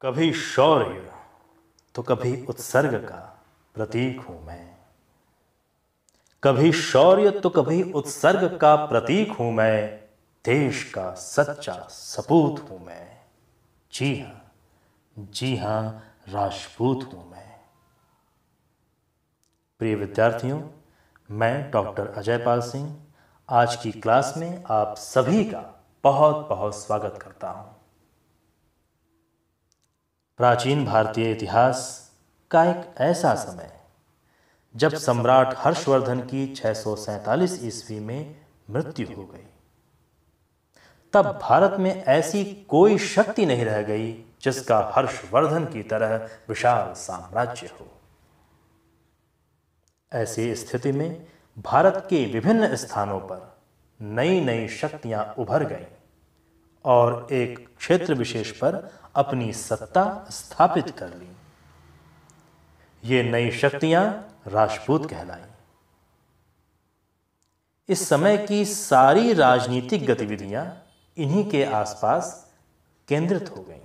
कभी शौर्य तो कभी उत्सर्ग का प्रतीक हूं मैं। कभी शौर्य तो कभी उत्सर्ग का प्रतीक हूं मैं। देश का सच्चा सपूत हूं मैं। जी हां, राजपूत हूं मैं। प्रिय विद्यार्थियों, मैं डॉक्टर अजय पाल सिंह आज की क्लास में आप सभी का बहुत बहुत स्वागत करता हूं। प्राचीन भारतीय इतिहास का एक ऐसा समय जब सम्राट हर्षवर्धन की 647 ईस्वी में मृत्यु हो गई। तब भारत में ऐसी कोई शक्ति नहीं रह गई जिसका हर्षवर्धन की तरह विशाल साम्राज्य हो। ऐसी स्थिति में भारत के विभिन्न स्थानों पर नई नई शक्तियां उभर गईं और एक क्षेत्र विशेष पर अपनी सत्ता स्थापित कर ली। ये नई शक्तियां राजपूत कहलाईं। इस समय की सारी राजनीतिक गतिविधियां इन्हीं के आसपास केंद्रित हो गईं।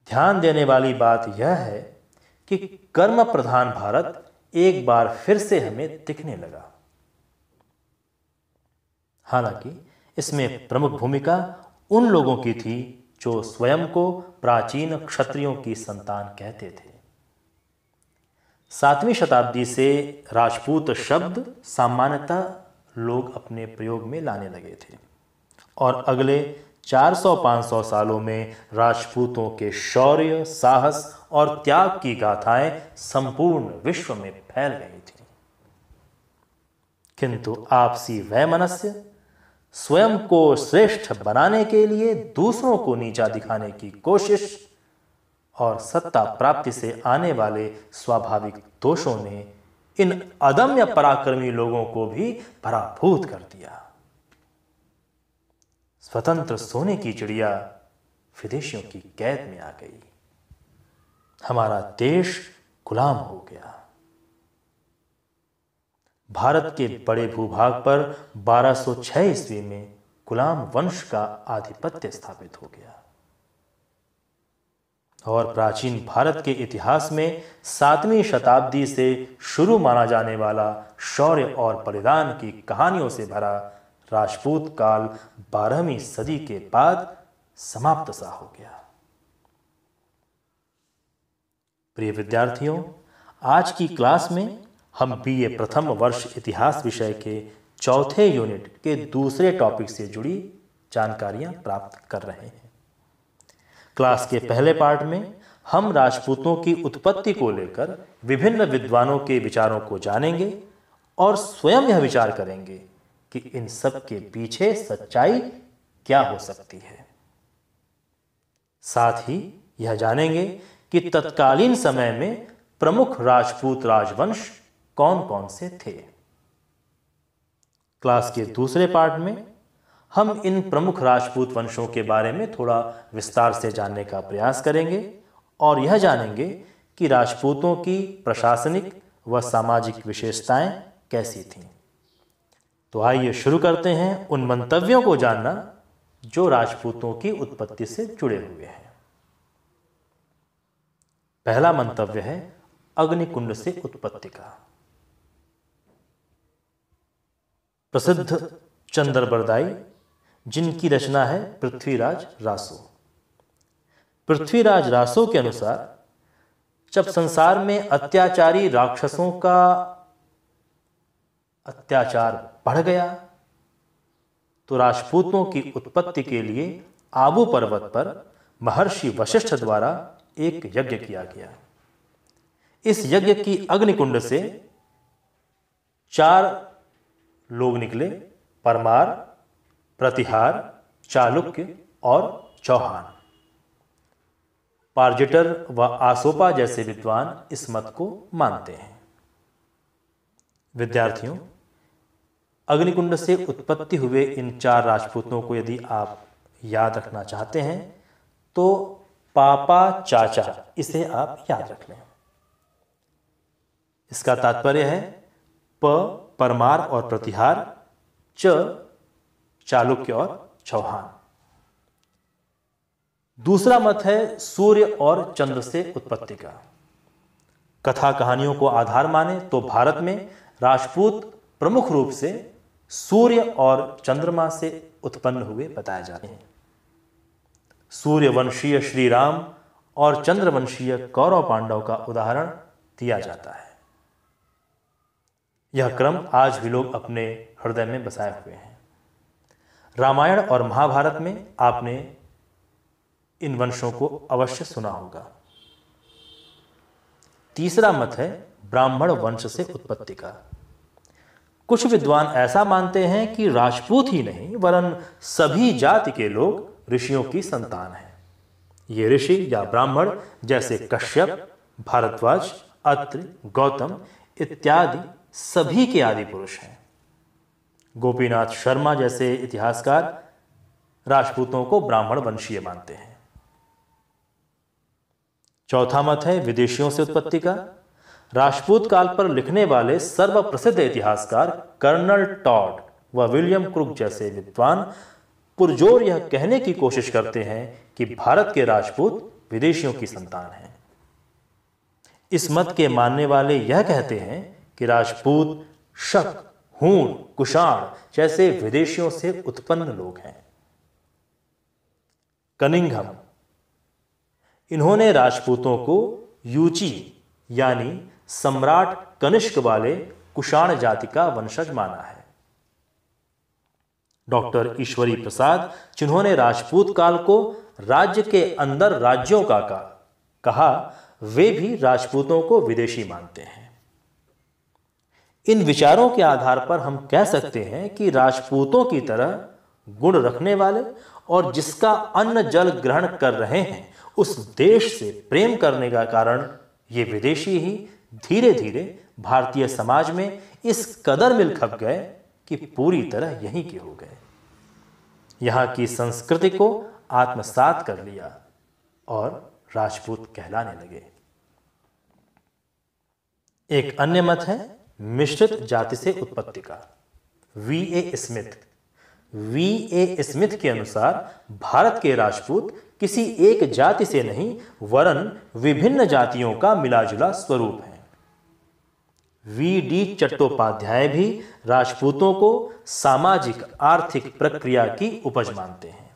ध्यान देने वाली बात यह है कि कर्म प्रधान भारत एक बार फिर से हमें दिखने लगा। हालांकि इसमें प्रमुख भूमिका उन लोगों की थी जो स्वयं को प्राचीन क्षत्रियों की संतान कहते थे। 7वीं शताब्दी से राजपूत शब्द सामान्यतः लोग अपने प्रयोग में लाने लगे थे और अगले 400-500 सालों में राजपूतों के शौर्य, साहस और त्याग की गाथाएं संपूर्ण विश्व में फैल गई थी। किंतु आपसी वैमनस्य, स्वयं को श्रेष्ठ बनाने के लिए दूसरों को नीचा दिखाने की कोशिश और सत्ता प्राप्ति से आने वाले स्वाभाविक दोषों ने इन अदम्य पराक्रमी लोगों को भी पराभूत कर दिया। स्वतंत्र सोने की चिड़िया विदेशियों की कैद में आ गई। हमारा देश गुलाम हो गया। भारत के बड़े भूभाग पर 1206 ईस्वी में गुलाम वंश का आधिपत्य स्थापित हो गया और प्राचीन भारत के इतिहास में 7वीं शताब्दी से शुरू माना जाने वाला शौर्य और बलिदान की कहानियों से भरा राजपूत काल 12वीं सदी के बाद समाप्त सा हो गया। प्रिय विद्यार्थियों, आज की क्लास में हम बीए प्रथम वर्ष इतिहास विषय के चौथे यूनिट के दूसरे टॉपिक से जुड़ी जानकारियां प्राप्त कर रहे हैं। क्लास के पहले पार्ट में हम राजपूतों की उत्पत्ति को लेकर विभिन्न विद्वानों के विचारों को जानेंगे और स्वयं यह विचार करेंगे कि इन सब के पीछे सच्चाई क्या हो सकती है। साथ ही यह जानेंगे कि तत्कालीन समय में प्रमुख राजपूत राजवंश कौन कौन से थे। क्लास के दूसरे पार्ट में हम इन प्रमुख राजपूत वंशों के बारे में थोड़ा विस्तार से जानने का प्रयास करेंगे और यह जानेंगे कि राजपूतों की प्रशासनिक व सामाजिक विशेषताएं कैसी थीं। तो आइए शुरू करते हैं उन मंतव्यों को जानना जो राजपूतों की उत्पत्ति से जुड़े हुए हैं। पहला मंतव्य है अग्निकुंड से उत्पत्ति का। प्रसिद्ध चंद्रबरदाई, जिनकी रचना है पृथ्वीराज रासो। पृथ्वीराज रासो के अनुसार जब संसार में अत्याचारी राक्षसों का अत्याचार बढ़ गया तो राजपूतों की उत्पत्ति के लिए आबू पर्वत पर महर्षि वशिष्ठ द्वारा एक यज्ञ किया गया। इस यज्ञ की अग्निकुंड से 4 लोग निकले: परमार, प्रतिहार, चालुक्य और चौहान। पार्जिटर व आसोपा जैसे विद्वान इस मत को मानते हैं। विद्यार्थियों, अग्निकुंड से उत्पत्ति हुए इन 4 राजपूतों को यदि आप याद रखना चाहते हैं तो पापा चाचा, इसे आप याद रख लें। इसका तात्पर्य है प परमार और प्रतिहार, च चालुक्य और चौहान। दूसरा मत है सूर्य और चंद्र से उत्पत्ति का। कथा कहानियों को आधार माने तो भारत में राजपूत प्रमुख रूप से सूर्य और चंद्रमा से उत्पन्न हुए बताए जाते हैं। सूर्यवंशीय श्री राम और चंद्रवंशीय कौरव पांडव का उदाहरण दिया जाता है। यह क्रम आज भी लोग अपने हृदय में बसाए हुए हैं। रामायण और महाभारत में आपने इन वंशों को अवश्य सुना होगा। तीसरा मत है ब्राह्मण वंश से उत्पत्ति का। कुछ विद्वान ऐसा मानते हैं कि राजपूत ही नहीं वरन सभी जाति के लोग ऋषियों की संतान हैं। ये ऋषि या ब्राह्मण जैसे कश्यप, भारद्वाज, अत्रि, गौतम इत्यादि सभी के आदि पुरुष हैं। गोपीनाथ शर्मा जैसे इतिहासकार राजपूतों को ब्राह्मण वंशीय मानते हैं। चौथा मत है विदेशियों से उत्पत्ति का। राजपूत काल पर लिखने वाले सर्वप्रसिद्ध इतिहासकार कर्नल टॉड व विलियम क्रुक जैसे विद्वान पुरजोर यह कहने की कोशिश करते हैं कि भारत के राजपूत विदेशियों की संतान हैं। इस मत के मानने वाले यह कहते हैं कि राजपूत शक, हूण, कुषाण जैसे विदेशियों से उत्पन्न लोग हैं। कनिंघम, इन्होंने राजपूतों को यूची यानी सम्राट कनिष्क वाले कुषाण जाति का वंशज माना है। डॉक्टर ईश्वरी प्रसाद, जिन्होंने राजपूत काल को राज्य के अंदर राज्यों का कहा, वे भी राजपूतों को विदेशी मानते हैं। इन विचारों के आधार पर हम कह सकते हैं कि राजपूतों की तरह गुण रखने वाले और जिसका अन्न जल ग्रहण कर रहे हैं उस देश से प्रेम करने का कारण ये विदेशी ही धीरे धीरे भारतीय समाज में इस कदर मिल खप गए कि पूरी तरह यहीं के हो गए। यहां की संस्कृति को आत्मसात कर लिया और राजपूत कहलाने लगे। एक अन्य मत है मिश्रित जाति से उत्पत्ति का। वी.ए. स्मिथ के अनुसार भारत के राजपूत किसी एक जाति से नहीं वरन विभिन्न जातियों का मिलाजुला स्वरूप है। वी.डी. चट्टोपाध्याय भी राजपूतों को सामाजिक आर्थिक प्रक्रिया की उपज मानते हैं।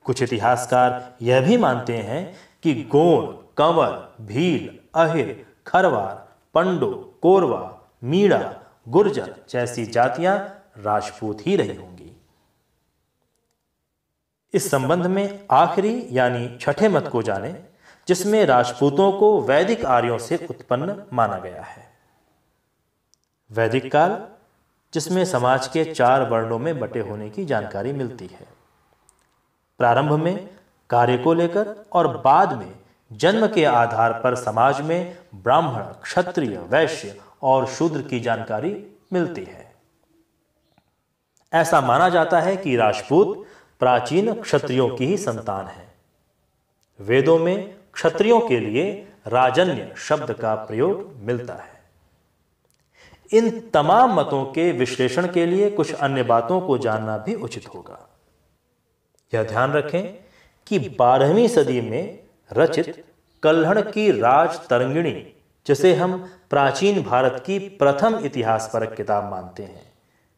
कुछ इतिहासकार यह भी मानते हैं कि गोंड, कंवर, भील, अहिर, खरवार, पंडो, कोरवा, मीणा, गुर्जर जैसी जातियां राजपूत ही रही होंगी। इस संबंध में आखिरी यानी छठे मत को जाने, जिसमें राजपूतों को वैदिक आर्यों से उत्पन्न माना गया है। वैदिक काल, जिसमें समाज के 4 वर्णों में बटे होने की जानकारी मिलती है। प्रारंभ में कार्य को लेकर और बाद में जन्म के आधार पर समाज में ब्राह्मण, क्षत्रिय, वैश्य और शूद्र की जानकारी मिलती है। ऐसा माना जाता है कि राजपूत प्राचीन क्षत्रियों की ही संतान है। वेदों में क्षत्रियों के लिए राजन्य शब्द का प्रयोग मिलता है। इन तमाम मतों के विश्लेषण के लिए कुछ अन्य बातों को जानना भी उचित होगा। यह ध्यान रखें कि 12वीं सदी में रचित कल्हण की राज तरंगिणी, जिसे हम प्राचीन भारत की प्रथम इतिहासपरक किताब मानते हैं,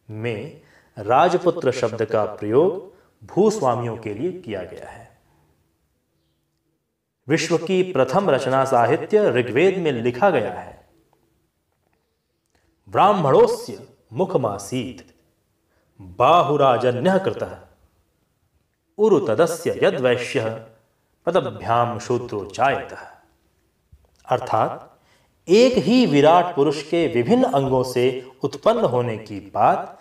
में राजपुत्र शब्द का प्रयोग भूस्वामियों के लिए किया गया है। विश्व की प्रथम रचना साहित्य ऋग्वेद में लिखा गया है, ब्राह्मणोस्य मुखमासीत् बाहुराजन्यः कृतः उरु तदस्य यद्वैश्यः पदभ्याम शूद्रो जायतः। अर्थात एक ही विराट पुरुष के विभिन्न अंगों से उत्पन्न होने की बात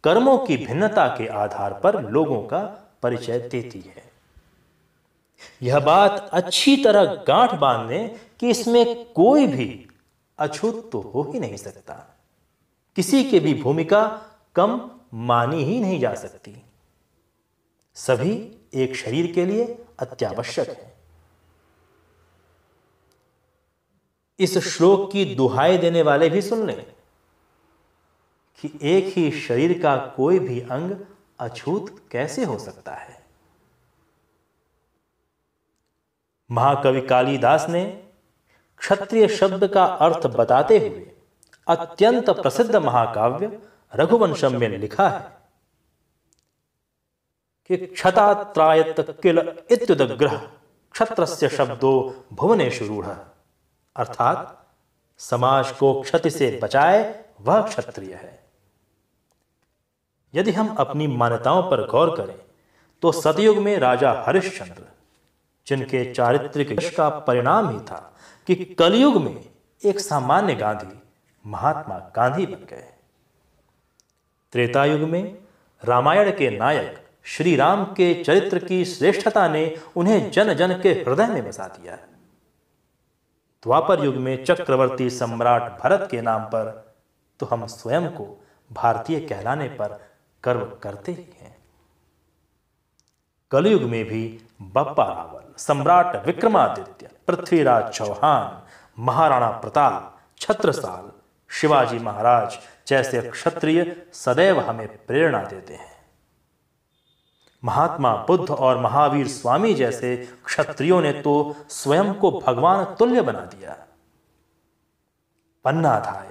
कर्मों की भिन्नता के आधार पर लोगों का परिचय देती है। यह बात अच्छी तरह गांठ बांध लें कि इसमें कोई भी अछूत तो हो ही नहीं सकता। किसी की भी भूमिका कम मानी ही नहीं जा सकती। सभी एक शरीर के लिए अत्यावश्यक है। इस श्लोक की दुहाई देने वाले भी सुन लें कि एक ही शरीर का कोई भी अंग अछूत कैसे हो सकता है। महाकवि कालिदास ने क्षत्रिय शब्द का अर्थ बताते हुए अत्यंत प्रसिद्ध महाकाव्य रघुवंशम में लिखा है कि क्षतात्रायत किल इत्युदग्रह क्षत्रस्य शब्दो भुवनेषु रूढ़, अर्थात समाज को क्षति से बचाए वह क्षत्रिय है। यदि हम अपनी मान्यताओं पर गौर करें तो सतयुग में राजा हरिश्चंद्र, जिनके चारित्रिक यश का परिणाम ही था कि कलयुग में एक सामान्य गांधी महात्मा गांधी बन गए। त्रेता युग में रामायण के नायक श्री राम के चरित्र की श्रेष्ठता ने उन्हें जन जन के हृदय में बसा दिया। द्वापर युग में चक्रवर्ती सम्राट भरत के नाम पर तो हम स्वयं को भारतीय कहलाने पर गर्व करते ही हैं। कलयुग में भी बप्पा रावल, सम्राट विक्रमादित्य, पृथ्वीराज चौहान, महाराणा प्रताप, छत्रसाल, शिवाजी महाराज जैसे क्षत्रिय सदैव हमें प्रेरणा देते हैं। महात्मा बुद्ध और महावीर स्वामी जैसे क्षत्रियों ने तो स्वयं को भगवान तुल्य बना दिया। पन्नाधाय,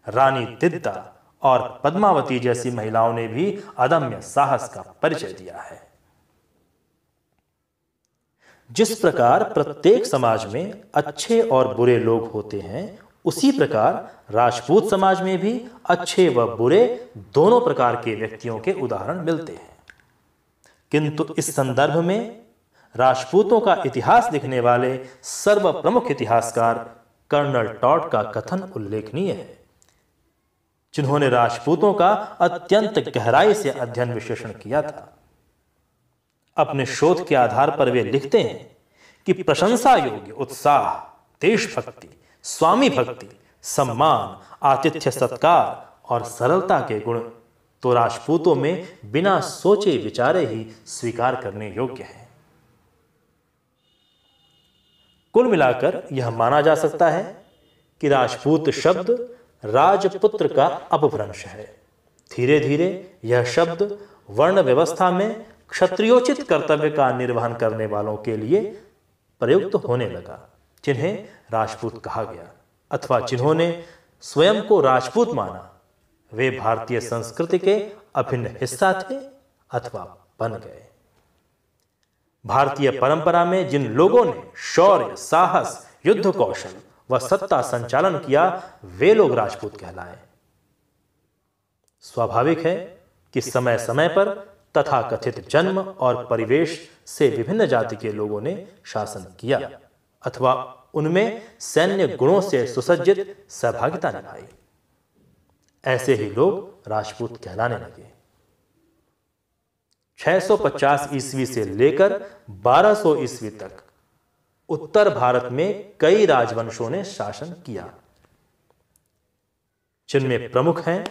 रानी दिद्दा और पद्मावती जैसी महिलाओं ने भी अदम्य साहस का परिचय दिया है। जिस प्रकार प्रत्येक समाज में अच्छे और बुरे लोग होते हैं, उसी प्रकार राजपूत समाज में भी अच्छे व बुरे दोनों प्रकार के व्यक्तियों के उदाहरण मिलते हैं। किंतु इस संदर्भ में राजपूतों का इतिहास लिखने वाले सर्वप्रमुख इतिहासकार कर्नल टॉड का कथन उल्लेखनीय है, जिन्होंने राजपूतों का अत्यंत गहराई से अध्ययन विश्लेषण किया था। अपने शोध के आधार पर वे लिखते हैं कि प्रशंसा योग्य उत्साह, देशभक्ति, स्वामी भक्ति, सम्मान, आतिथ्य सत्कार और सरलता के गुण तो राजपूतों में बिना सोचे विचारे ही स्वीकार करने योग्य है। कुल मिलाकर यह माना जा सकता है कि राजपूत शब्द राजपुत्र का अपभ्रंश है। धीरे धीरे यह शब्द वर्ण व्यवस्था में क्षत्रियोचित कर्तव्य का निर्वहन करने वालों के लिए प्रयुक्त होने लगा, जिन्हें राजपूत कहा गया, अथवा जिन्होंने स्वयं को राजपूत माना वे भारतीय संस्कृति के अभिन्न हिस्सा थे अथवा बन गए। भारतीय परंपरा में जिन लोगों ने शौर्य, साहस, युद्ध कौशल व सत्ता संचालन किया, वे लोग राजपूत कहलाए। स्वाभाविक है कि समय समय पर तथाकथित जन्म और परिवेश से विभिन्न जाति के लोगों ने शासन किया अथवा उनमें सैन्य गुणों से सुसज्जित सहभागिता निभाई। ऐसे ही लोग राजपूत कहलाने लगे। 650 ईस्वी से लेकर 1200 ईस्वी तक उत्तर भारत में कई राजवंशों ने शासन किया, जिनमें प्रमुख हैं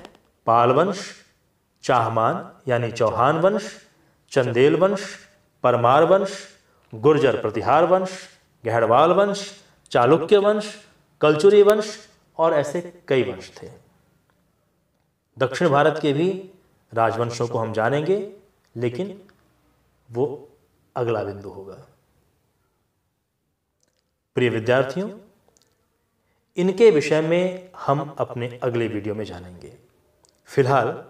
पाल वंश, चाहमान यानी चौहान वंश, चंदेल वंश, परमार वंश, गुर्जर प्रतिहार वंश, गहड़वाल वंश, चालुक्य वंश, कलचुरी वंश और ऐसे कई वंश थे। दक्षिण भारत के भी राजवंशों को हम जानेंगे, लेकिन वो अगला बिंदु होगा। प्रिय विद्यार्थियों, इनके विषय में हम अपने अगले वीडियो में जानेंगे। फिलहाल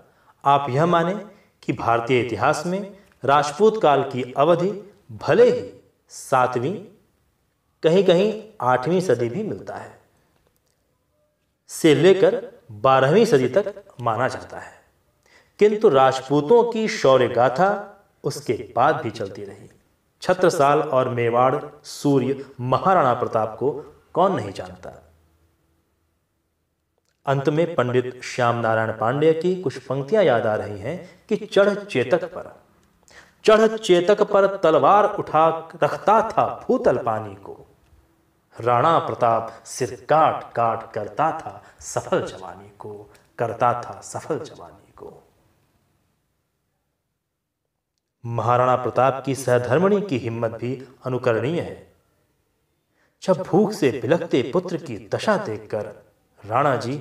आप यह माने कि भारतीय इतिहास में राजपूत काल की अवधि भले ही 7वीं, कहीं कहीं 8वीं सदी भी मिलता है, से लेकर 12वीं सदी तक माना जाता है, किंतु राजपूतों की शौर्य गाथा उसके बाद भी चलती रही। छत्रसाल और मेवाड़ सूर्य महाराणा प्रताप को कौन नहीं जानता। अंत में पंडित श्याम नारायण पांडेय की कुछ पंक्तियां याद आ रही हैं कि चढ़ चेतक पर तलवार उठा रखता था भूतल पानी को, राणा प्रताप सिर काट काट करता था सफल जवानी को, करता था सफल जवानी को। महाराणा प्रताप की सहधर्मिणी की हिम्मत भी अनुकरणीय है। जब भूख से बिलखते पुत्र की दशा देखकर राणा जी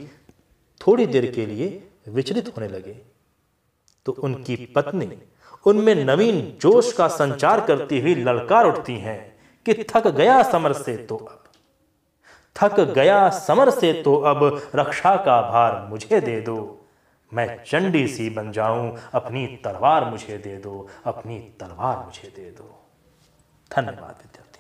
थोड़ी देर के लिए विचलित होने लगे, तो उनकी पत्नी उनमें नवीन जोश का संचार करती हुई ललकार उठती हैं कि थक गया समर से तो अब, थक गया समर से तो अब रक्षा का भार मुझे दे दो, मैं चंडी सी बन जाऊं, अपनी तलवार मुझे दे दो, अपनी तलवार मुझे दे दो। धन्यवाद विद्यार्थी।